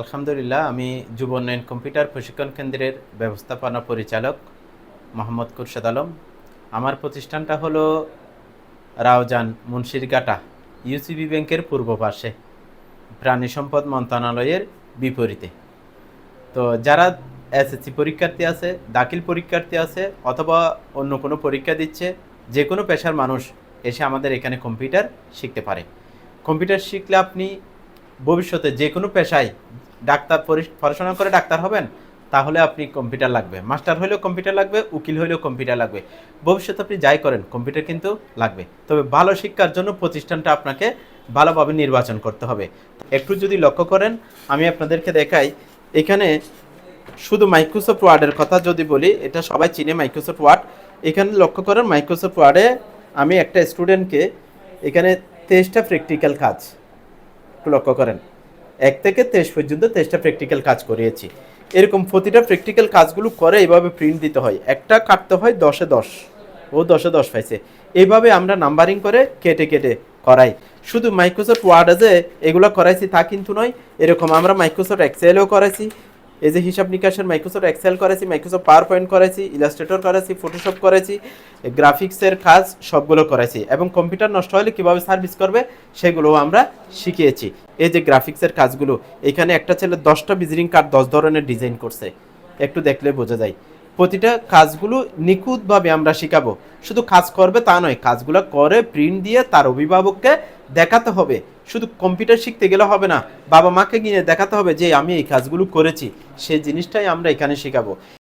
আলহামদুলিল্লাহ, আমি যুব উন্নয়ন কম্পিউটার প্রশিক্ষণ কেন্দ্রের ব্যবস্থাপনা পরিচালক মোহাম্মদ খুরশেদ আলম। আমার প্রতিষ্ঠানটা হলো রাউজান মুন্সিরঘাটা ইউসিবি ব্যাংকের পূর্ব পাশে, প্রাণী সম্পদ মন্ত্রণালয়ের বিপরীতে। তো যারা এসএসসি পরীক্ষার্থী আছে, দাখিল পরীক্ষার্থী আছে, অথবা অন্য কোনো পরীক্ষা দিচ্ছে, যে কোনো পেশার মানুষ এসে আমাদের এখানে কম্পিউটার শিখতে পারে। কম্পিউটার শিখলে আপনি ভবিষ্যতে যে কোনো পেশায় ডাক্তার পড়াশোনা করে ডাক্তার হবেন, তাহলে আপনি কম্পিউটার লাগবে, মাস্টার হলেও কম্পিউটার লাগবে, উকিল হলেও কম্পিউটার লাগবে। ভবিষ্যতে আপনি যাই করেন কম্পিউটার কিন্তু লাগবে। তবে ভালো শিক্ষার জন্য প্রতিষ্ঠানটা আপনাকে ভালোভাবে নির্বাচন করতে হবে। একটু যদি লক্ষ্য করেন, আমি আপনাদেরকে দেখাই। এখানে শুধু মাইক্রোসফট ওয়ার্ডের কথা যদি বলি, এটা সবাই চিনে মাইক্রোসফট ওয়ার্ড। এখানে লক্ষ্য করেন, মাইক্রোসফট ওয়ার্ডে আমি একটা স্টুডেন্টকে এখানে 23টা প্র্যাকটিক্যাল কাজ, একটু লক্ষ্য করেন, 1 থেকে 23 পর্যন্ত 23টা প্র্যাকটিক্যাল কাজ করিয়েছি। এরকম প্রতিটা প্র্যাকটিক্যাল কাজগুলো করে এইভাবে প্রিন্ট দিতে হয়, একটা কাটতে হয় 10-এ 10, ও 10-এ 10 পাইছে। এইভাবে আমরা নাম্বারিং করে কেটে কেটে করাই। শুধু মাইক্রোসফট ওয়ার্ডে যে এগুলো করাইছি তা কিন্তু নয়, এরকম আমরা মাইক্রোসফট এক্সেলও করাইছি। এই যে হিসাব নিকাশের মাইক্রোসফট এক্সেল করেছি, মাইক্রোসফট পাওয়ার পয়েন্ট করেছি, ইলাস্ট্রেটর করেছি, ফটোশপ করেছি, গ্রাফিক্সের কাজ সবগুলো করেছি। এবং কম্পিউটার নষ্ট হলে কীভাবে সার্ভিস করবে সেগুলোও আমরা শিখিয়েছি। এই যে গ্রাফিক্সের কাজগুলো, এখানে একটা ছেলে 10টা ভিজিটিং কার্ড 10 ধরনের ডিজাইন করছে, একটু দেখলে বোঝা যায়। প্রতিটা কাজগুলো নিখুঁতভাবে আমরা শেখাবো। শুধু কাজ করবে তা নয়, কাজগুলো করে প্রিন্ট দিয়ে তার অভিভাবককে দেখাতে হবে। শুধু কম্পিউটার শিখতে গেলে হবে না, বাবা মাকে গিয়ে দেখাতে হবে যে আমি এই কাজগুলো করেছি। সেই জিনিসটাই আমরা এখানে শেখাবো।